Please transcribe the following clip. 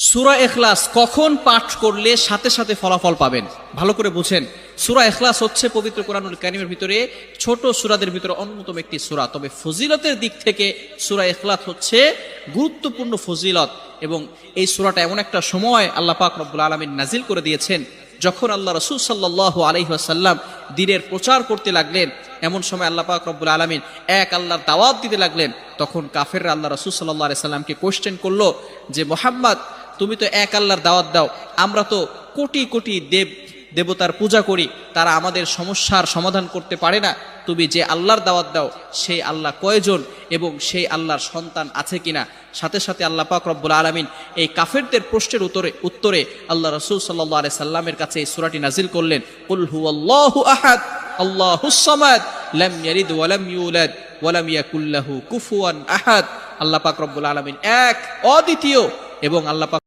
সূরা ইখলাস কখন পাঠ করলে সাথে সাথে ফলাফল পাবেন? ভালো করে বুঝেন। সূরা ইখলাস হচ্ছে পবিত্র কোরআনুল কারীমের ভিতরে ছোট সূরাদের ভিতরে অন্যতম একটি সূরা। তবে ফজিলতের দিক থেকে সূরা ইখলাস হচ্ছে গুরুত্বপূর্ণ ফজিলত, এবং এই সূরাটা এমন একটা সময় আল্লাহ পাক রব্বুল আলামিন নাজিল করে দিয়েছেন যখন আল্লাহ রাসূল সাল্লাল্লাহু আলাইহি ওয়াসাল্লাম দ্বীনের প্রচার করতে লাগলেন। এমন সময় আল্লাহ পাক রব্বুল আলামিন এক আল্লাহর দাওয়াত দিতে লাগলেন। তখন কাফেররা আল্লাহ রাসূল সাল্লাল্লাহু আলাইহি সাল্লামকে কোশ্চেন করলো যে, মুহাম্মদ, তুমি তো এক আল্লাহর দাওয়াত দাও, আমরা তো কোটি কোটি দেবতার পূজা করি, তারা আমাদের সমস্যার সমাধান করতে পারে না। তুমি যে আল্লাহর দাওয়াত দাও সেই আল্লাহ কয়জন এবং সেই আল্লাহর সন্তান আছে কিনা? সাথে সাথে আল্লাহ পাক রব্বুল আলামিন এই কাফেরদের প্রশ্নের উত্তরে আল্লাহ রাসূল সাল্লাল্লাহু আলাইহি সাল্লামের কাছে এই সূরাটি নাজিল করলেন, কুল হুয়াল্লাহু আহাদ আল্লাহুস সামাদ লাম ইয়ালিদ ওয়া লাম ইউলাদ ওয়া লাম ইয়াকুল লাহু কুফুয়ান আহাদ। আল্লাহ পাক রব্বুল আলামিন এক, অদ্বিতীয়, এবং আল্লাহ পাক